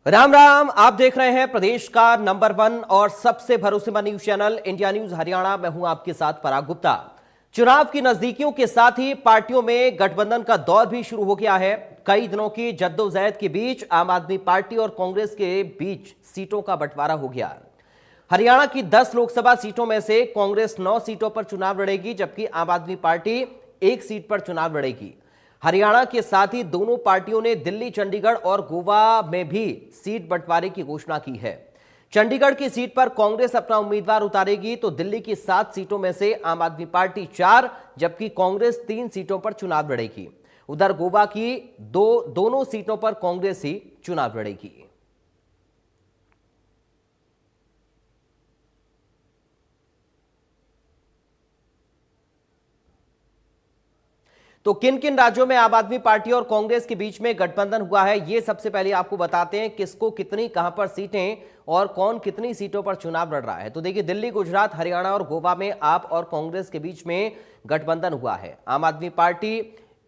राम राम। आप देख रहे हैं प्रदेश का नंबर 1 और सबसे भरोसेमंद news channel India news Haryana. मैं हूं आपके साथ पराग गुप्ता। चुनाव की नजदीकियों के साथ ही पार्टियों में गठबंधन का दौर भी शुरू हो गया है। कई दिनों की जद्दोजहद के बीच आम आदमी पार्टी और कांग्रेस के बीच सीटों का बंटवारा हो गया। हरियाणा की 10 लोकसभा सीटों में से कांग्रेस 9 सीटों पर चुनाव लड़ेगी, जबकि आम आदमी पार्टी 1 सीट पर चुनाव लड़ेगी। हरियाणा के साथ ही दोनों पार्टियों ने दिल्ली, चंडीगढ़ और गोवा में भी सीट बंटवारे की घोषणा की है। चंडीगढ़ की सीट पर कांग्रेस अपना उम्मीदवार उतारेगी, तो दिल्ली की 7 सीटों में से आम आदमी पार्टी 4 जबकि कांग्रेस 3 सीटों पर चुनाव लड़ेगी। उधर गोवा की दोनों सीटों पर कांग्रेस ही चुनाव लड़ेगी। तो किन किन राज्यों में आम आदमी पार्टी और कांग्रेस के बीच में गठबंधन हुआ है, ये सबसे पहले आपको बताते हैं। किसको कितनी, कहां पर सीटें और कौन कितनी सीटों पर चुनाव लड़ रहा है। तो देखिए, दिल्ली, गुजरात, हरियाणा और गोवा में आप और कांग्रेस के बीच में गठबंधन हुआ है। आम आदमी पार्टी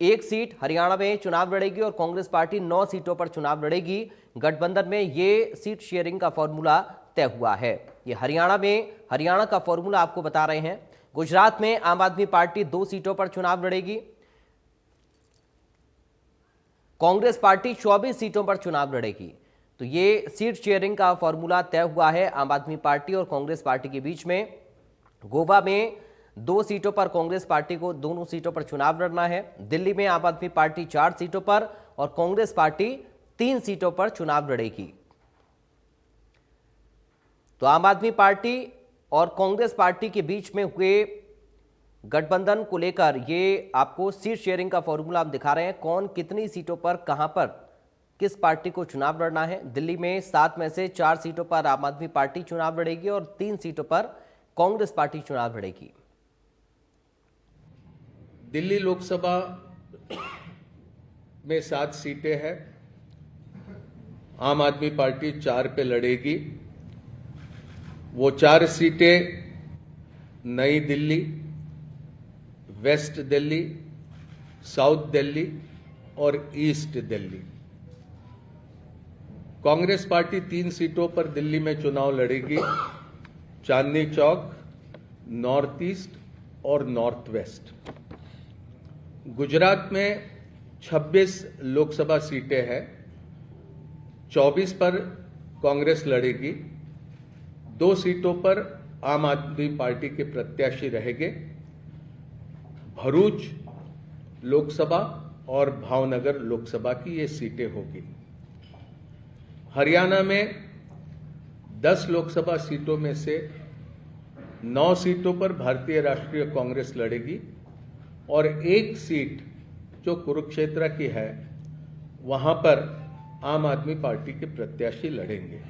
1 सीट हरियाणा में चुनाव लड़ेगी और कांग्रेस पार्टी 9 सीटों पर चुनाव लड़ेगी। गठबंधन में ये सीट शेयरिंग का फॉर्मूला तय हुआ है। ये हरियाणा का फॉर्मूला आपको बता रहे हैं। गुजरात में आम आदमी पार्टी 2 सीटों पर चुनाव लड़ेगी। कांग्रेस पार्टी 24 सीटों पर चुनाव लड़ेगी। तो ये सीट शेयरिंग का फॉर्मूला तय हुआ है आम आदमी पार्टी और कांग्रेस पार्टी के बीच में। गोवा में 2 सीटों पर कांग्रेस पार्टी को दोनों सीटों पर चुनाव लड़ना है। दिल्ली में आम आदमी पार्टी 4 सीटों पर और कांग्रेस पार्टी 3 सीटों पर चुनाव लड़ेगी। तो आम आदमी पार्टी और कांग्रेस पार्टी के बीच में हुए गठबंधन को लेकर ये आपको सीट शेयरिंग का फॉर्मूला हम दिखा रहे हैं। कौन कितनी सीटों पर, कहां पर, किस पार्टी को चुनाव लड़ना है। दिल्ली में 7 में से 4 सीटों पर आम आदमी पार्टी चुनाव लड़ेगी और 3 सीटों पर कांग्रेस पार्टी चुनाव लड़ेगी। दिल्ली लोकसभा में 7 सीटें हैं। आम आदमी पार्टी 4 पे लड़ेगी। वो 4 सीटें नई दिल्ली, वेस्ट दिल्ली, साउथ दिल्ली और ईस्ट दिल्ली। कांग्रेस पार्टी 3 सीटों पर दिल्ली में चुनाव लड़ेगी। चांदनी चौक, नॉर्थ ईस्ट और नॉर्थ वेस्ट। गुजरात में 26 लोकसभा सीटें हैं। 24 पर कांग्रेस लड़ेगी। 2 सीटों पर आम आदमी पार्टी के प्रत्याशी रहेंगे। भरूच लोकसभा और भावनगर लोकसभा की ये सीटें होगी। हरियाणा में 10 लोकसभा सीटों में से 9 सीटों पर भारतीय राष्ट्रीय कांग्रेस लड़ेगी और 1 सीट जो कुरुक्षेत्र की है वहां पर आम आदमी पार्टी के प्रत्याशी लड़ेंगे।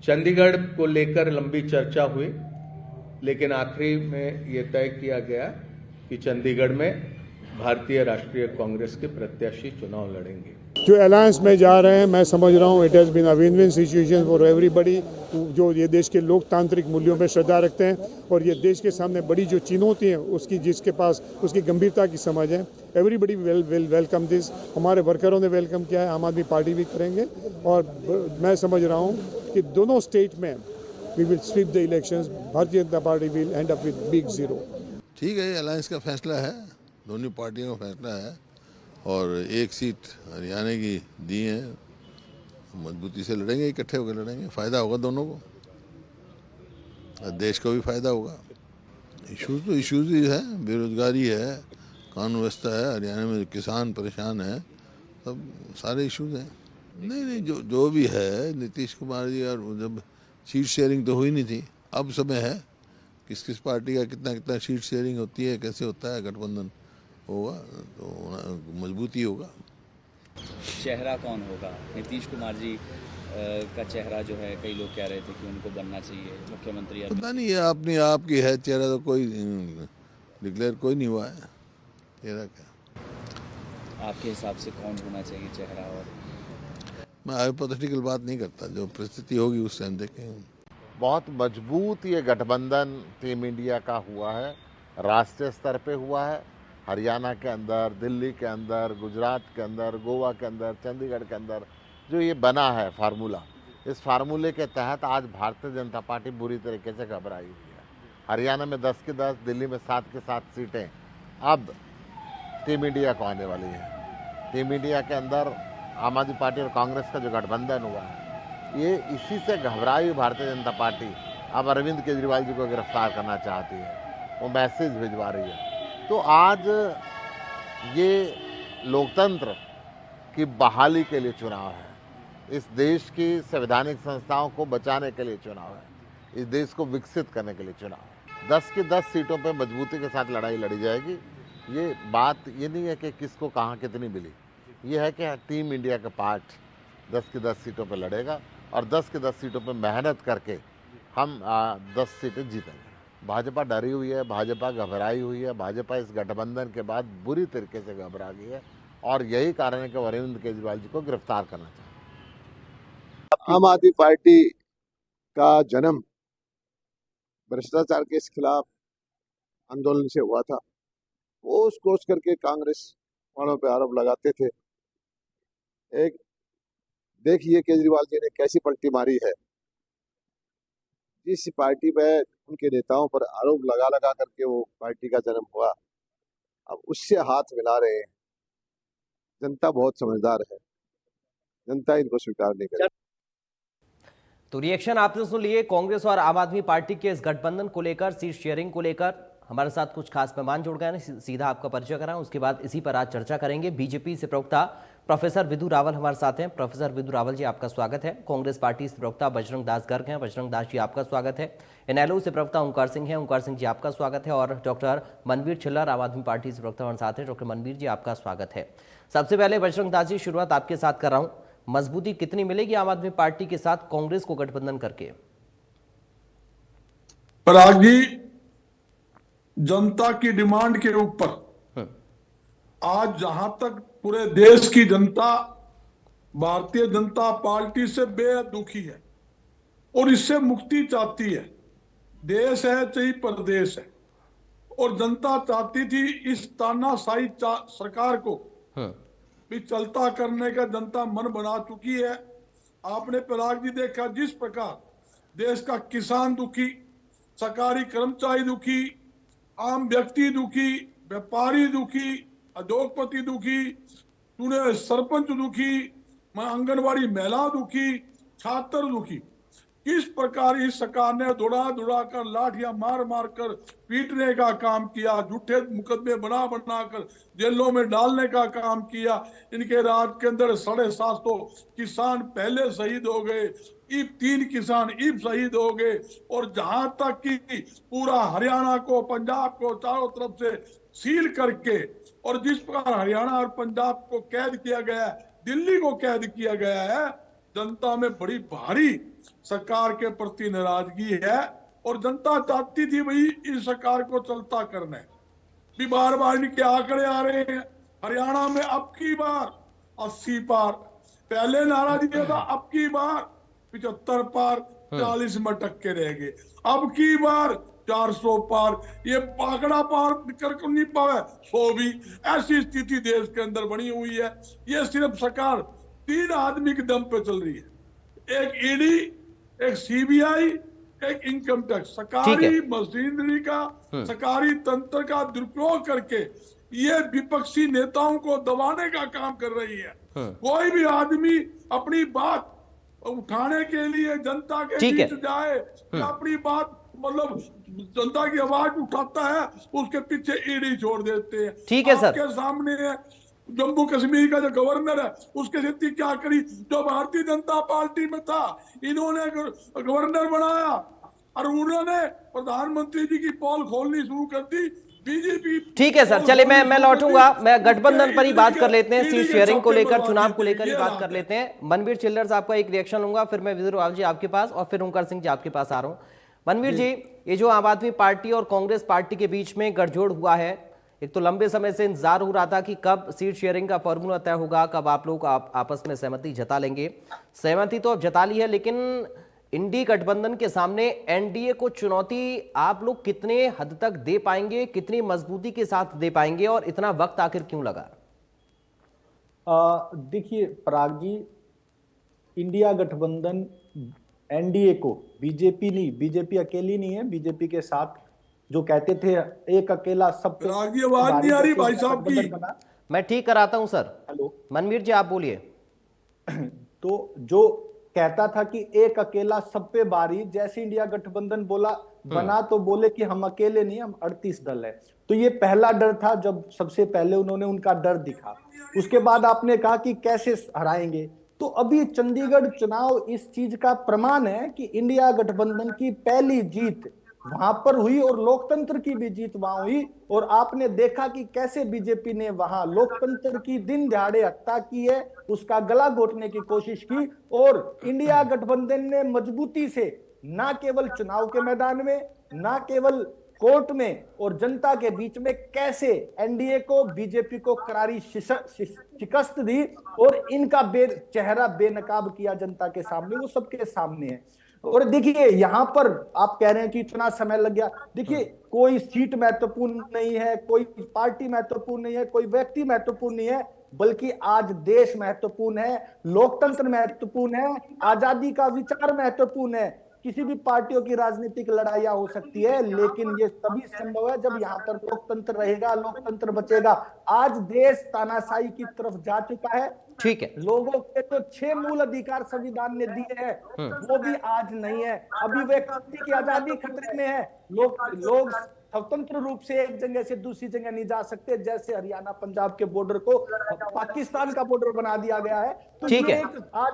चंडीगढ़ को लेकर लंबी चर्चा हुई, लेकिन आखिरी में यह तय किया गया कि चंडीगढ़ में भारतीय राष्ट्रीय कांग्रेस के प्रत्याशी चुनाव लड़ेंगे। जो अलायंस में जा रहे हैं, मैं समझ रहा हूँ it has been a win win situation for everybody जो ये देश के लोकतांत्रिक मूल्यों पे श्रद्धा रखते हैं और ये देश के सामने बड़ी जो चुनौती है उसकी जिसके पास उसकी गंभीरता की समझ है। Everybody will welcome this. हमारे वर्करों ने वेलकम किया है, आम आदमी पार्टी भी करेंगे और मैं समझ रहा हूँ कि दोनों स्टेट में we will sweep the elections. Bharatiya Janata party will end up with big 0। ठीक है, अलायंस का फैसला है, दोनों पार्टियों का फैसला है और 1 सीट हरियाणा की दी है। मजबूती से लड़ेंगे, इकट्ठे होकर लड़ेंगे। फायदा होगा दोनों को, देश को भी फायदा होगा। इश्यूज तो इश्यूज ही है, बेरोजगारी है, कानून व्यवस्था है, हरियाणा में किसान परेशान है, सब सारे इश्यूज हैं। नहीं, जो भी है, नीतीश कुमार जी और जब सीट शेयरिंग तो हुई नहीं थी, अब समय है किस किस पार्टी का कितना कितना सीट शेयरिंग होती है, कैसे होता है, गठबंधन होगा तो मजबूती होगा। चेहरा कौन होगा? नीतीश कुमार जी का चेहरा जो है, कई लोग कह रहे थे कि उनको बनना चाहिए मुख्यमंत्री। पता नहीं, ये अपनी आपकी है चेहरा, तो कोई डिक्लेयर कोई नहीं हुआ है चेहरा क्या। आपके हिसाब से कौन होना चाहिए चेहरा? और मैं हाइपोथेटिकल बात नहीं करता, जो परिस्थिति होगी उस टाइम देखेंगे। बहुत मजबूत ये गठबंधन टीम इंडिया का हुआ है, राष्ट्रीय स्तर पे हुआ है। हरियाणा के अंदर, दिल्ली के अंदर, गुजरात के अंदर, गोवा के अंदर, चंडीगढ़ के अंदर जो ये बना है फार्मूला, इस फार्मूले के तहत आज भारतीय जनता पार्टी बुरी तरीके से घबराई हुई है। हरियाणा में 10 की 10, दिल्ली में 7 की 7 सीटें अब टीम इंडिया को आने वाली है। टीम इंडिया के अंदर आम आदमी पार्टी और कांग्रेस का जो गठबंधन हुआ है, ये इसी से घबराई हुई भारतीय जनता पार्टी अब अरविंद केजरीवाल जी को गिरफ्तार करना चाहती है, वो मैसेज भिजवा रही है। तो आज ये लोकतंत्र की बहाली के लिए चुनाव है, इस देश की संवैधानिक संस्थाओं को बचाने के लिए चुनाव है, इस देश को विकसित करने के लिए चुनाव है। 10 की 10 सीटों पर मजबूती के साथ लड़ाई लड़ी जाएगी। ये बात ये नहीं है कि किसको कहाँ कितनी मिली, ये है कि टीम इंडिया का पार्ट 10 की 10 सीटों पर लड़ेगा और 10 की 10 सीटों पर मेहनत करके हम 10 सीटें जीतेंगे। भाजपा डरी हुई है, भाजपा घबराई हुई है, भाजपा इस गठबंधन के बाद बुरी तरीके से घबरा गई है और यही कारण है कि वो अरविंद केजरीवाल जी को गिरफ्तार करना चाहते हैं। आम आदमी पार्टी का जन्म भ्रष्टाचार के खिलाफ आंदोलन से हुआ था। वो उस कोस करके कांग्रेस वालों पे आरोप लगाते थे। एक देखिए केजरीवाल जी ने कैसी पलटी मारी है। जिस पार्टी में उनके नेताओं पर आरोप लगा लगा करके वो पार्टी का जन्म हुआ, अब उससे हाथ मिला रहे हैं। जनता बहुत समझदार है, जनता इनको स्वीकार नहीं करेगी। तो रिएक्शन आपने सुन लिए कांग्रेस और आम आदमी पार्टी के इस गठबंधन को लेकर, सीट शेयरिंग को लेकर। हमारे साथ कुछ खास मेहमान जुड़ गए हैं, सीधा आपका परिचय कराएं, उसके बाद इसी पर आज चर्चा करेंगे। बीजेपी से प्रवक्ता प्रोफेसर विधु रावल हमारे साथ हैं। प्रोफेसर विधु रावल जी, आपका स्वागत है। कांग्रेस पार्टी से प्रवक्ता बजरंग दास गर्ग हैं। बजरंग दास जी, आपका स्वागत है। इनेलो से प्रवक्ता ओंकार सिंह हैं। ओंकार सिंह जी, आपका स्वागत है। और डॉक्टर मनवीर छिल्लर, आम आदमी पार्टी से प्रवक्ता हमारे साथ हैं। डॉक्टर मनवीर जी, आपका स्वागत है। सबसे पहले बजरंग दास जी, शुरुआत आपके साथ कर रहा हूं। मजबूती कितनी मिलेगी आम आदमी पार्टी के साथ कांग्रेस को गठबंधन करके? पराग जी, जनता की डिमांड के ऊपर आज जहां तक पूरे देश की जनता भारतीय जनता पार्टी से बेहद दुखी है और इससे मुक्ति चाहती है। देश है चाहे प्रदेश है, और जनता चाहती थी इस तानाशाही सरकार को भी चलता करने का जनता मन बना चुकी है। आपने पराग जी देखा जिस प्रकार देश का किसान दुखी, सरकारी कर्मचारी दुखी, आम व्यक्ति दुखी, व्यापारी दुखी, उद्योगपति दुखी, चुने सरपंच दुखी, आंगनवाड़ी महिला दुखी, छात्र दुखी। किस प्रकार इस सरकार ने दौड़ा दौड़ा कर, लाठियां मार मार कर पीटने का काम किया, झूठे मुकदमे बना बना कर जेलों में डालने का काम किया। इनके राज के अंदर 750 किसान पहले शहीद हो गए, 3 किसान शहीद हो गए, और जहां तक कि पूरा हरियाणा को, पंजाब को चारों तरफ से सील करके, और जिस प्रकार हरियाणा और पंजाब को कैद किया गया है, दिल्ली को कैद किया गया है, जनता में बड़ी भारी सरकार के प्रति नाराजगी है। और जनता चाहती थी भाई इस सरकार को चलता करना है। भी बार बार इनके आंकड़े आ रहे हैं। हरियाणा में अब की बार 80 पार, पहले नारा दिया था अब की बार 75 पार, 40 में टक्के रह गए। अब की बार 400 पार, ये आंकड़ा पार कर नहीं पावे 100 भी। ऐसी स्थिति देश के अंदर बनी हुई है। ये सिर्फ सरकार 3 आदमी के दम पे चल रही है, एक ईडी, एक सीबीआई, एक इनकम टैक्स। सरकारी मशीनरी का, सरकारी तंत्र का दुरुपयोग करके ये विपक्षी नेताओं को दबाने का काम कर रही है। कोई भी आदमी अपनी बात उठाने के लिए जनता के बीच जाए, अपनी बात मतलब जनता की आवाज उठाता है, उसके पीछे ईडी छोड़ देते हैं। ठीक है सर। आपके सामने है जम्मू कश्मीर का जो गवर्नर है, उसकी स्थिति क्या करी? जो भारतीय जनता पार्टी में था, इन्होंने गवर्नर बनाया और उन्होंने प्रधानमंत्री जी की पोल खोलनी शुरू कर दी। बीजेपी। ठीक है सर, चलिए मैं लौटूंगा। मैं गठबंधन पर ही बात कर लेते हैं, सीट शेयरिंग को लेकर, चुनाव को लेकर ही बात कर लेते हैं। मनवीर छिल्लर साहब का एक रिएक्शन लूंगा, फिर मैं विधु रावल जी आपके पास, और फिर ओंकार सिंह जी आपके पास आ रहा हूं। मनवीर जी, ये जो आम आदमी पार्टी और कांग्रेस पार्टी के बीच में गठजोड़ हुआ है, एक तो लंबे समय से इंतजार हो रहा था कि कब सीट शेयरिंग का फॉर्मूला तय होगा, कब आप लोग आपस में सहमति जता लेंगे। सहमति तो अब जता ली है, लेकिन इंडी गठबंधन के सामने एनडीए को चुनौती आप लोग कितने हद तक दे पाएंगे, कितनी मजबूती के साथ दे पाएंगे, और इतना वक्त आखिर क्यों लगा? देखिए पराग जी, इंडिया गठबंधन एनडीए को, बीजेपी नहीं, बीजेपी अकेली नहीं है, बीजेपी के साथ जो कहते थे एक अकेला सब पे राग की आवाज नहीं आ रही भाई साहब की। गठबंधन बना। मैं ठीक कराता हूं सर। हेलो, मनवीर जी आप बोलिए। तो जो कहता था कि एक अकेला सब पे भारी, जैसे इंडिया गठबंधन बोला बना तो बोले कि हम अकेले नहीं, हम 38 दल है। तो ये पहला डर था जब सबसे पहले उन्होंने उनका डर दिखा। उसके बाद आपने कहा कि कैसे हराएंगे, तो अभी चंडीगढ़ चुनाव इस चीज का प्रमाण है कि इंडिया गठबंधन की पहली जीत वहां पर हुई और लोकतंत्र की भी जीत वहां हुई। और आपने देखा कि कैसे बीजेपी ने वहां लोकतंत्र की दिन दहाड़े हत्या की है, उसका गला घोटने की कोशिश की। और इंडिया गठबंधन ने मजबूती से ना केवल चुनाव के मैदान में, ना केवल कोर्ट में और जनता के बीच में कैसे एनडीए को, बीजेपी को करारी शिकस्त दी और इनका चेहरा बेनकाब किया जनता के सामने, वो सबके सामने है। और देखिए यहां पर आप कह रहे हैं कि इतना समय लग गया। देखिए कोई सीट महत्वपूर्ण नहीं है, कोई पार्टी महत्वपूर्ण नहीं है, कोई व्यक्ति महत्वपूर्ण नहीं है, बल्कि आज देश महत्वपूर्ण है, लोकतंत्र महत्वपूर्ण है, आजादी का विचार महत्वपूर्ण है। किसी भी पार्टियों की राजनीतिक लड़ाइयां हो सकती है, लेकिन ये तभी संभव है जब यहाँ पर लोकतंत्र रहेगा, लोकतंत्र बचेगा। आज देश तानाशाही की तरफ जा चुका है। ठीक है, लोगों के तो 6 मूल अधिकार संविधान ने दिए हैं, वो भी आज नहीं है। अभिव्यक्ति की आजादी खतरे में है। लोग स्वतंत्र रूप से एक जगह से दूसरी जगह नहीं जा सकते, जैसे हरियाणा पंजाब के बॉर्डर को पाकिस्तान का बॉर्डर बना दिया गया है। तो ठीक है, आज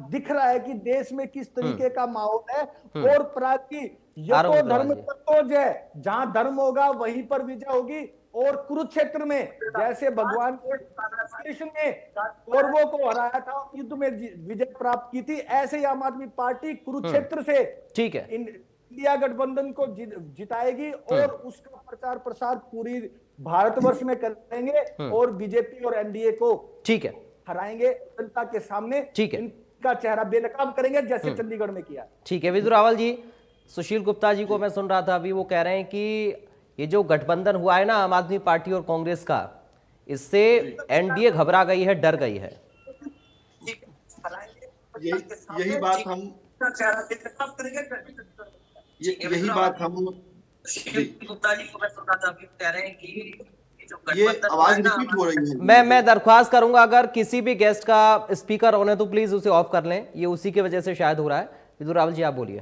दिख रहा है कि देश में किस तरीके का माहौल है। और प्राची यतो धर्म ततो जय, जहां धर्म होगा वहीं पर विजय होगी। और कुरुक्षेत्र में जैसे भगवान कृष्ण ने कौरवों को हराया था, युद्ध में विजय प्राप्त की थी, ऐसे ही आम आदमी पार्टी कुरुक्षेत्र से ठीक है इंडिया गठबंधन को जिताएगी और उसका प्रचार प्रसार पूरी भारतवर्ष में करेंगे और बीजेपी और एनडीए को ठीक है हराएंगे जनता के सामने। ठीक है, इनका चेहरा बेनकाब करेंगे जैसे चंडीगढ़ में किया। ठीक है विदुर रावल जी, सुशील गुप्ता जी को मैं सुन रहा था अभी, वो कह रहे हैं कि ये जो गठबंधन हुआ है ना आम आदमी पार्टी और कांग्रेस का, इससे एनडीए घबरा गई है, डर गई है। यही बात हम गुप्ता जी को मैं सुन रहा था अभी, कह रहे हैं कि ये आवाज रिपीट हो रही है। मैं दरख्वास्त करूंगा अगर किसी भी गेस्ट का स्पीकर ऑन है तो प्लीज उसे ऑफ कर लें, ये उसी की वजह से शायद हो रहा है। विदुर रावल जी आप बोलिए।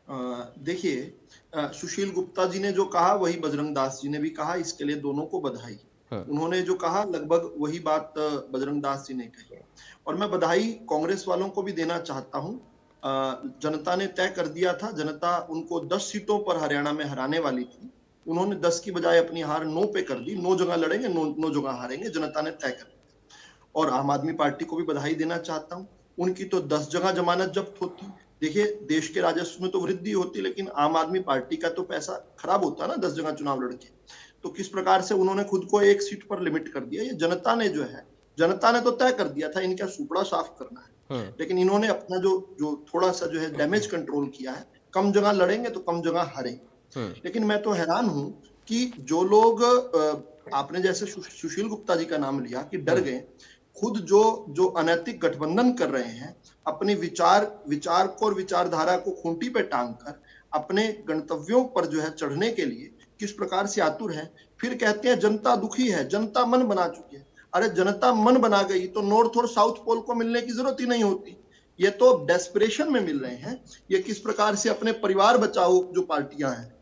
देखिए सुशील गुप्ता जी ने जो कहा वही बजरंग दास जी ने भी कहा, इसके लिए दोनों को बधाई। उन्होंने जो कहा लगभग वही बात बजरंग दास जी ने कही, और मैं बधाई कांग्रेस वालों को भी देना चाहता हूं। जनता ने तय कर दिया था, जनता उनको 10 सीटों पर हरियाणा में हराने वाली थी, उन्होंने 10 की बजाय अपनी हार 9 पे कर दी। 9 जगह लड़ेंगे, 9 जगह हारेंगे, जनता ने तय कर दिया। और आम आदमी पार्टी को भी बधाई देना चाहता हूं, उनकी तो 10 जगह जमानत जब्त होती। देखिए देश के राजस्व में तो वृद्धि होती, लेकिन आम आदमी पार्टी का तो पैसा खराब होता है ना 10 जगह चुनाव लड़के। तो किस प्रकार से उन्होंने खुद को 1 सीट पर लिमिट कर दिया। ये जनता ने जो है, जनता ने तो तय कर दिया था इनका सुपड़ा साफ करना है, लेकिन इन्होंने अपना जो थोड़ा सा जो है डैमेज कंट्रोल किया है। कम जगह लड़ेंगे तो कम जगह हारेंगे। लेकिन मैं तो हैरान हूं कि जो लोग, आपने जैसे सुशील गुप्ता जी का नाम लिया कि डर गए, खुद जो अनैतिक गठबंधन कर रहे हैं, अपने विचार को और विचारधारा को खूंटी पे टांग कर अपने गंतव्यों पर जो है चढ़ने के लिए किस प्रकार से आतुर है। फिर कहते हैं जनता दुखी है, जनता मन बना चुकी है। अरे जनता मन बना गई तो नॉर्थ और साउथ पोल को मिलने की जरूरत ही नहीं होती, ये तो डेस्परेशन में मिल रहे हैं। ये किस प्रकार से अपने परिवार बचाओ जो पार्टियां हैं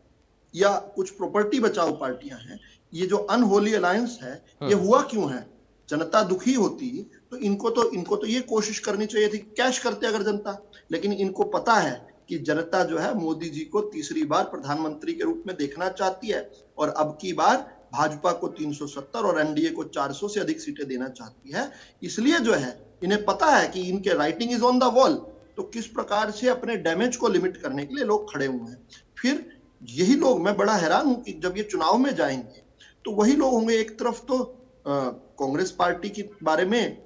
या कुछ प्रॉपर्टी बचाओ पार्टियां हैं, ये जो अनहोली अलायंस है, ये हुआ क्यों है? जनता दुखी होती तो इनको तो ये कोशिश करनी चाहिए थी, कैश करते अगर जनता। लेकिन इनको पता है कि जनता जो है मोदी जी को तीसरी बार प्रधानमंत्री के रूप में देखना चाहती है, और अब की बार भाजपा को 370 और एनडीए को 400 से अधिक सीटें देना चाहती है। इसलिए जो है इन्हें पता है कि इनके writing is on the wall. तो किस प्रकार से अपने डैमेज को लिमिट करने के लिए लोग खड़े हुए हैं। फिर यही लोग, मैं बड़ा हैरान हूं कि जब ये चुनाव में जाएंगे तो वही लोग होंगे, एक तरफ तो कांग्रेस पार्टी के बारे में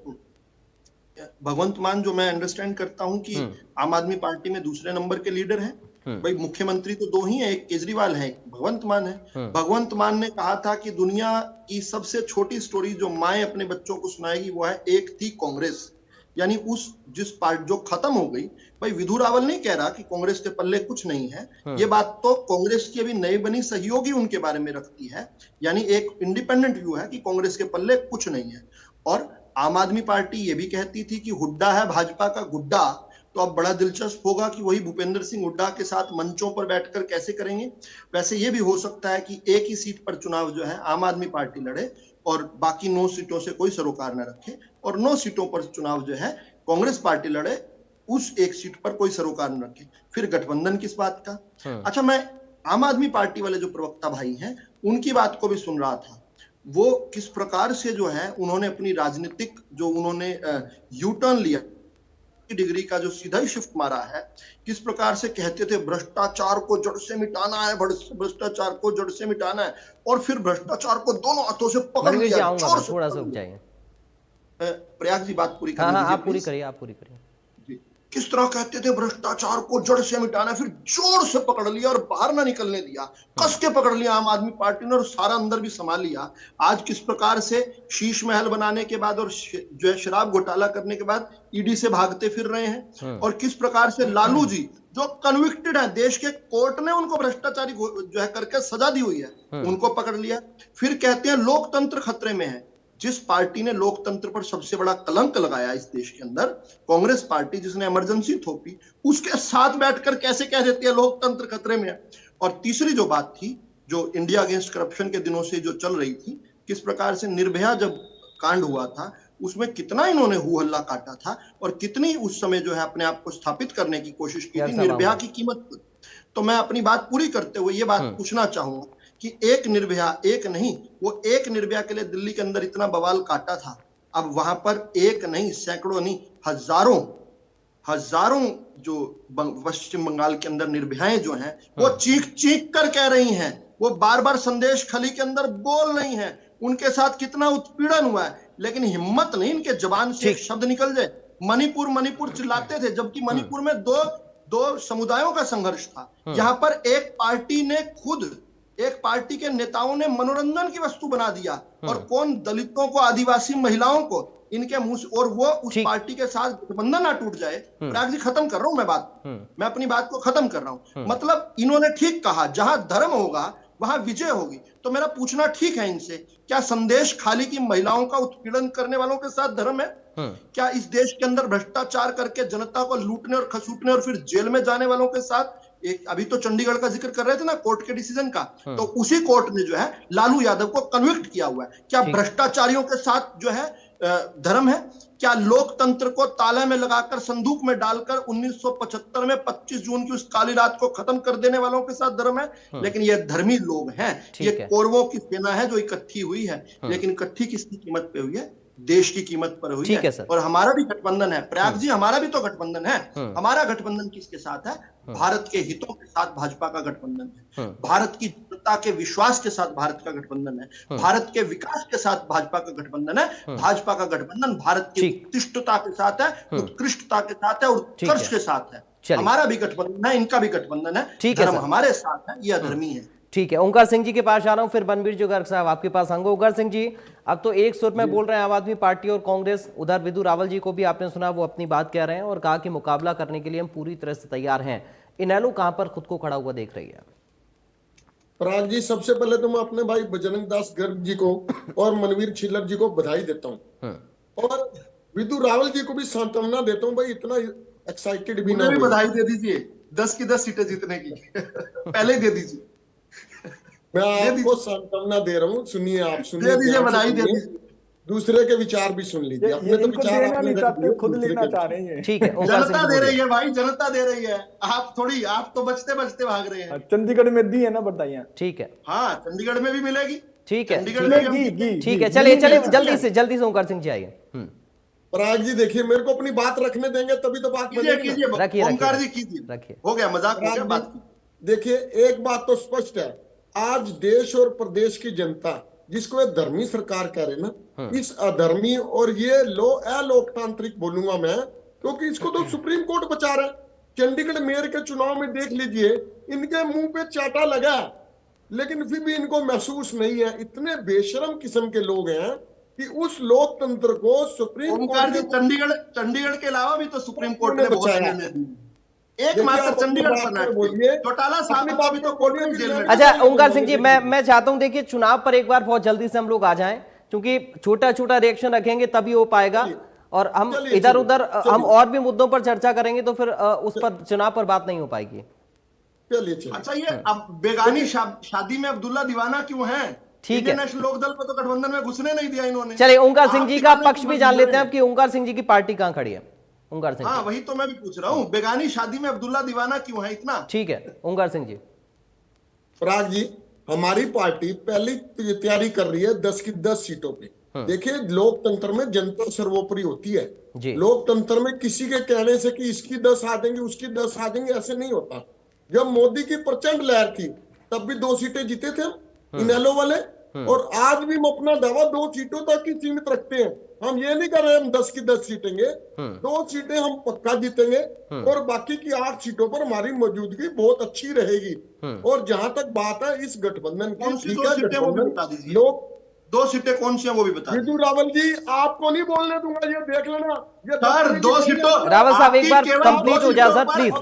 भगवंत मान, जो मैं अंडरस्टैंड करता हूं कि आम आदमी पार्टी में दूसरे नंबर के लीडर हैं। भाई मुख्यमंत्री तो 2 ही है, एक केजरीवाल है, एक भगवंत मान है। भगवंत मान ने कहा था कि दुनिया की सबसे छोटी स्टोरी जो माएं अपने बच्चों को सुनाएगी वो है एक थी कांग्रेस। यानी उस जिस पार्टी जो खत्म हो गई, भाई विधु रावल नहीं कह रहा कि कांग्रेस के पल्ले कुछ नहीं है, ये बात तो कांग्रेस की अभी नई बनी सहयोगी उनके बारे में रखती है, यानी एक इंडिपेंडेंट व्यू है कि कांग्रेस के पल्ले कुछ नहीं है। और आम आदमी पार्टी ये भी कहती थी कि हुड्डा है भाजपा का गुड्डा, तो अब बड़ा दिलचस्प होगा कि वही भूपेंद्र सिंह हुड्डा के साथ मंचों पर बैठकर कैसे करेंगे। वैसे ये भी हो सकता है कि एक ही सीट पर चुनाव जो है आम आदमी पार्टी लड़े और बाकी 9 सीटों से कोई सरोकार न रखे, और 9 सीटों पर चुनाव जो है कांग्रेस पार्टी लड़े, उस एक सीट पर कोई सरोकार न रखे। फिर गठबंधन किस बात का। अच्छा, मैं आम आदमी पार्टी वाले जो प्रवक्ता भाई हैं उनकी बात को भी सुन रहा था, वो किस प्रकार से जो है उन्होंने अपनी राजनीतिक जो उन्होंने यू टर्न लिया, डिग्री का जो सीधा ही शिफ्ट मारा है, किस प्रकार से कहते थे भ्रष्टाचार को जड़ से मिटाना है, भ्रष्टाचार को जड़ से मिटाना है, और फिर भ्रष्टाचार को दोनों हाथों से पकड़ लिया। थोड़ा सा रुक जाइए प्रयाग जी, बात पूरी हाँ, आप पूरी करिए, आप पूरी करिए। किस तरह कहते थे भ्रष्टाचार को जड़ से मिटाना, फिर जोर से पकड़ लिया और बाहर ना निकलने दिया, कस के पकड़ लिया आम आदमी पार्टी ने और सारा अंदर भी संभाल लिया। आज किस प्रकार से शीश महल बनाने के बाद और जो है शराब घोटाला करने के बाद ईडी से भागते फिर रहे हैं, और किस प्रकार से लालू जी जो कन्विक्टेड है, देश के कोर्ट ने उनको भ्रष्टाचारी जो है करके सजा दी हुई है, उनको पकड़ लिया। फिर कहते हैं लोकतंत्र खतरे में है। जिस पार्टी ने लोकतंत्र पर सबसे बड़ा कलंक लगाया इस देश के अंदर, कांग्रेस पार्टी जिसने इमरजेंसी थोपी, उसके साथ बैठकर कैसे कह देती है लोकतंत्र खतरे में है। और तीसरी जो बात थी, जो इंडिया अगेंस्ट करप्शन के दिनों से जो चल रही थी, किस प्रकार से निर्भया जब कांड हुआ था उसमें कितना इन्होंने हू हल्ला काटा था और कितनी उस समय जो है अपने आप को स्थापित करने की कोशिश की थी निर्भया की कीमत पर। तो मैं अपनी बात पूरी करते हुए ये बात पूछना चाहूंगा कि एक निर्भया, एक नहीं, वो एक निर्भया के लिए दिल्ली के अंदर इतना बवाल काटा था, अब वहां पर एक नहीं, सैकड़ों नहीं, हजारों जो पश्चिम बंगाल के अंदर निर्भयाएं जो हैं वो चीख चीख कर कह रही हैं, वो बार बार संदेश खली के अंदर बोल रही हैं, उनके साथ कितना उत्पीड़न हुआ है, लेकिन हिम्मत नहीं इनके जबान से एक शब्द निकल जाए। मणिपुर मणिपुर चिल्लाते थे, जबकि मणिपुर में दो समुदायों का संघर्ष था। यहाँ पर एक पार्टी के नेताओं ने मनोरंजन की वस्तु बना दिया, और कौन दलितों को, आदिवासी महिलाओं को इनके मुंह से, और वो उस पार्टी के साथ गठबंधन ना टूट जाए। प्रयाग जी, खत्म कर रहा हूं मैं अपनी बात को खत्म कर रहा हूं। मतलब इन्होंने ठीक कहा, जहां धर्म होगा वहां विजय होगी। तो मेरा पूछना ठीक है इनसे, क्या संदेश खाली की महिलाओं का उत्पीड़न करने वालों के साथ धर्म है? क्या इस देश के अंदर भ्रष्टाचार करके जनता को लूटने और खसूटने और फिर जेल में जाने वालों के साथ, एक अभी तो चंडीगढ़ का जिक्र कर रहे थे ना कोर्ट के डिसीजन का, तो उसी कोर्ट ने जो है लालू यादव को कन्विक्ट किया हुआ है। क्या भ्रष्टाचारियों के साथ जो है धर्म है? क्या लोकतंत्र को ताले में लगाकर संदूक में डालकर 1975 में 25 जून की उस काली रात को खत्म कर देने वालों के साथ धर्म है? लेकिन ये धर्मी लोग हैं, ये कौरवों की सेना है जो इकट्ठी हुई है, लेकिन इकट्ठी किसकी कीमत पे हुई है? देश की कीमत पर हुई है। और हमारा भी गठबंधन है प्रयाग जी, हमारा भी तो गठबंधन है। हमारा गठबंधन किसके साथ है? भारत के हितों के साथ भाजपा का गठबंधन है, भारत की जनता के विश्वास के साथ भारत का गठबंधन है, भारत के विकास के साथ भाजपा का गठबंधन है। भाजपा का गठबंधन भारत की उत्कृष्टता के साथ है, उत्कृष्टता के साथ है, उत्कर्ष के साथ है। हमारा भी गठबंधन है, इनका भी गठबंधन है, धर्म हमारे साथ है, ये अधर्मी है। ठीक है, ओंकार सिंह जी के पास जा रहा हूं, फिर बनबीर जी गर्ग साहब आपके पास आऊंगा। ओंकार सिंह जी, अब तो एक सुर में बोल रहे हैं आम आदमी पार्टी और कांग्रेस, उधर विधु रावल जी को भी आपने सुना, वो अपनी बात कह रहे हैं और कहा कि मुकाबला करने के लिए हम पूरी तरह से तैयार हैं। इनेलो कहां पर खुद को खड़ा हुआ देख रही है? पराग जी, सबसे पहले तो मैं अपने भाई बजरंग दास गर्ग जी को और मनवीर छिल्लर जी को बधाई देता हूँ, और विधु रावल जी को भी सांत्वना देता हूँ। भाई इतना एक्साइटेड भी ना, बधाई दे दीजिए 10 की 10 सीटें जीतने की पहले ही दे दीजिए। मैं आपको सांत्वना दे रहा हूँ, सुनिए, आप सुनिए, बधाई दे दीजिए, दूसरे के विचार भी सुन लीजिए। अपने तो विचार आपने खुद लेना चाह रहे हैं। ठीक है, जनता दे रही है भाई, जनता दे रही है, आप थोड़ी, आप तो बचते बचते भाग रहे हैं। चंडीगढ़ में दी है ना बधाइयां। ठीक है, हाँ चंडीगढ़ में भी मिलेगी। ठीक है, ठीक है, चलिए जल्दी से ओंकार सिंह जी आइए। पराग जी देखिए, मेरे को अपनी बात रखने देंगे तभी तो बात कीजिए। ओंकार जी कीजिए, हो गया मजाक, हो गया बात। देखिए, एक बात तो स्पष्ट है, आज देश और प्रदेश की जनता जिसको ये धर्मी सरकार कह रहे ना, इस अधर्मी और ये अलोकतांत्रिक बोलूंगा मैं, क्योंकि इसको तो सुप्रीम कोर्ट बचा रहा है। चंडीगढ़ मेयर के चुनाव में देख लीजिए, इनके मुंह पे चाटा लगा, लेकिन फिर भी इनको महसूस नहीं है। इतने बेशरम किस्म के लोग हैं कि उस लोकतंत्र को सुप्रीम ओमकार कोर्ट जी, चंडीगढ़ के अलावा भी तो सुप्रीम कोर्ट ने बहुत निर्णय दिए। एकमात्र चंडीगढ़ पर चौटाला साहब को भी तो कोर्ट ने जेल में। अच्छा ओंकार सिंह जी, मैं चाहता हूं देखिए चुनाव पर एक बार बहुत जल्दी से हम लोग आ जाएं, क्योंकि छोटा छोटा रिएक्शन रखेंगे तभी हो पाएगा, और हम इधर उधर हम और भी मुद्दों पर चर्चा करेंगे तो फिर उस पर चुनाव पर बात नहीं हो पाएगी। अच्छा, ये अब बेगानी शादी में अब्दुल्ला दीवाना क्यों है? ठीक है, नेशनल लोकदल को तो गठबंधन में घुसने नहीं दिया इन्होंने। चलिए ओंकार सिंह जी का पक्ष भी जान लेते हैं कि ओंकार सिंह जी की पार्टी कहां खड़ी है। ओंकार सिंह, हाँ वही तो मैं भी पूछ रहा हूँ, बेगानी शादी में अब्दुल्ला दीवाना क्यों है इतना? ठीक है ओंकार सिंह जी। पराग जी, हमारी पार्टी पहली तैयारी कर रही है 10 की 10 सीटों पे। देखिए, लोकतंत्र में जनता सर्वोपरि होती है। लोकतंत्र में किसी के कहने से कि इसकी 10 आ जाएंगी उसकी 10 आ जाएंगी ऐसे नहीं होता। जब मोदी की प्रचंड लहर थी तब भी 2 सीटें जीते थे इनेलो वाले, और आज भी हम अपना दावा 2 सीटों तक ही सीमित रखते हैं। हम ये नहीं कर रहे हम 10 की 10 जीतेंगे, 2 सीटें हम पक्का जीतेंगे, और बाकी की 8 सीटों पर हमारी मौजूदगी बहुत अच्छी रहेगी। और जहां तक बात है इस गठबंधन की, लोग 2 सीटें कौन सी है वो भी बता। विदु रावल जी, आपको नहीं बोलने दूंगा, ये देख लेना। ये सर 2 सीटों, रावल साहब एक बार कंप्लीट हो जाए सर प्लीज।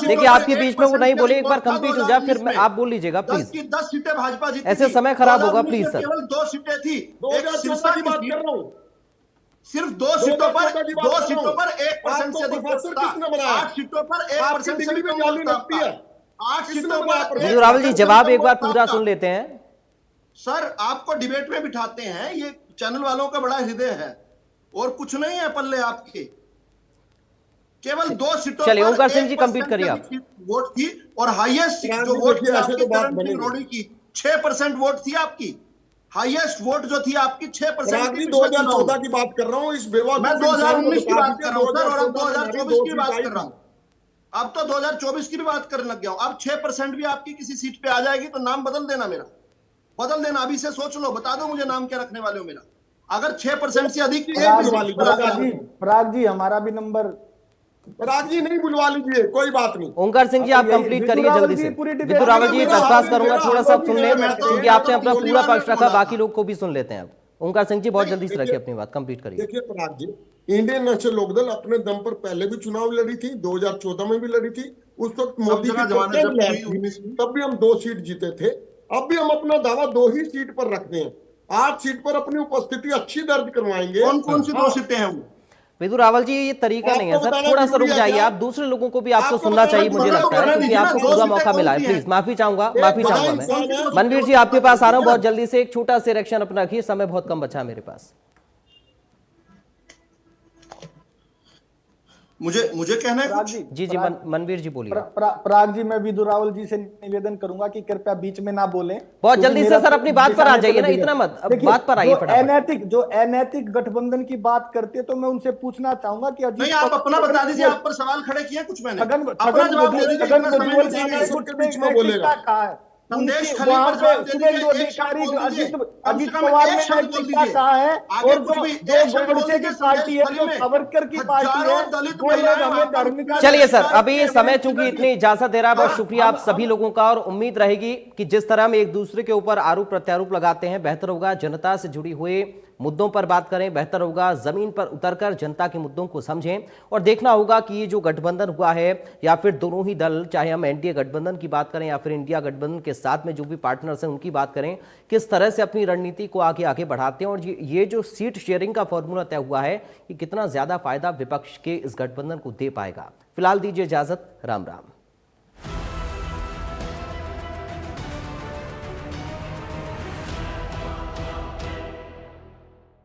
देखिए आपके बीच में वो नहीं बोले, एक बार कंप्लीट हो जाए फिर आप बोल लीजिएगा प्लीज। 10 सीटें भाजपा जीती, ऐसे समय खराब होगा प्लीज सर। केवल 2 सीटें थी, 2014 की बात कर रहा हूँ। सिर्फ 2 सीटों पर 1% से अधिक वोट था। 8 सीटों पर 1% से भी कम वोट था। 8 सीटों पर। विदु रावल जी जवाब एक बार पूरा सुन लेते हैं। सर आपको डिबेट में बिठाते हैं, ये चैनल वालों का बड़ा हृदय है, और कुछ नहीं है पल्ले आपके। केवल 2 सीटों चलिए ओंकार सिंह जी कंप्लीट करिए आप। वोट थी, और हाईएस्ट जो वोट थी आपकी करण सिंह रोड़ी की 6% वोट थी आपकी। हाईएस्ट वोट जो थी आपकी 6%। 2014 की बात कर रहा हूँ, इस बेवा मैं 2019 की बात कर रहा हूँ सर, और अब 2024 की बात कर रहा हूँ। अब तो 2024 की भी बात करने लग गया हूँ। अब 6% भी आपकी किसी सीट पे आ जाएगी तो नाम बदल देना, मेरा बदल देना, अभी से सोच लो, बता दो मुझे नाम क्या रखने वाले हो मेरा। अगर 6% से अधिक पराग जी हमारा भी नंबर, पराग जी नहीं बुलवा लीजिए, कोई बात नहीं। ओंकार सिंह जी आप कंप्लीट करिए जल्दी से। विदु रावल जी दरख्वास्त करूंगा थोड़ा सा सुन ले, क्योंकि आपने अपना पूरा पक्ष रखा, बाकी लोग को भी सुन लेते हैं। अब ओंकार सिंह जी बहुत जल्दी से रखिए अपनी बात, कंप्लीट करिए। देखिए पराग जी, इंडियन नेशनल लोकदल अपने दम पर पहले भी चुनाव लड़ी थी, 2014 में भी लड़ी थी। उस वक्त मोदी की तब भी हम 2 सीट जीते थे। अब भी हम अपना दावा 2 ही सीट पर रखते हैं। 8 सीट पर अपनी उपस्थिति अच्छी दर्ज करवाएंगे। कौन सी 2 सीटें हैं वो? विदु रावल जी ये तरीका नहीं है सर, थोड़ा सा रुक जाइए आप, दूसरे लोगों को भी आपको सुनना चाहिए मुझे लगता है, क्योंकि आपको पूरा मौका मिला है। प्लीज माफी चाहूंगा मैं। मनवीर जी आपके पास आ रहा हूँ बहुत जल्दी से, एक छोटा सा रिएक्शन अपना रखिए, समय बहुत कम बचा मेरे पास। मुझे कहना है कुछ? जी मनवीर जी बोलिए। पराग जी, मैं विदु रावल जी से निवेदन करूंगा कि कृपया बीच में ना बोलें। बहुत जल्दी से सर अपनी बात पर आ जाइए ना, इतना मत, बात पर आइए फटाफट। जो अनैतिक गठबंधन की बात करते तो मैं उनसे पूछना चाहूंगा कि नहीं, आप अपना बता दीजिए, आप पर सवाल खड़े किए कुछ मैंने। कहा संदेश अजित पवार ने कहा है, और जो गोडसे की पार्टी है, जो सावरकर की पार्टी है। चलिए सर, अभी समय चूंकि इतनी इजाजत दे रहा है, बहुत शुक्रिया आप सभी लोगों का, और उम्मीद रहेगी कि जिस तरह हम एक दूसरे के ऊपर आरोप प्रत्यारोप लगाते हैं, बेहतर होगा जनता से जुड़ी हुए मुद्दों पर बात करें, बेहतर होगा जमीन पर उतरकर जनता के मुद्दों को समझें, और देखना होगा कि ये जो गठबंधन हुआ है, या फिर दोनों ही दल, चाहे हम एनडीए गठबंधन की बात करें या फिर इंडिया गठबंधन के साथ में जो भी पार्टनर्स हैं उनकी बात करें, किस तरह से अपनी रणनीति को आगे आगे बढ़ाते हैं, और ये जो सीट शेयरिंग का फॉर्मूला तय हुआ है, ये कितना ज्यादा फायदा विपक्ष के इस गठबंधन को दे पाएगा। फिलहाल दीजिए इजाजत, राम राम।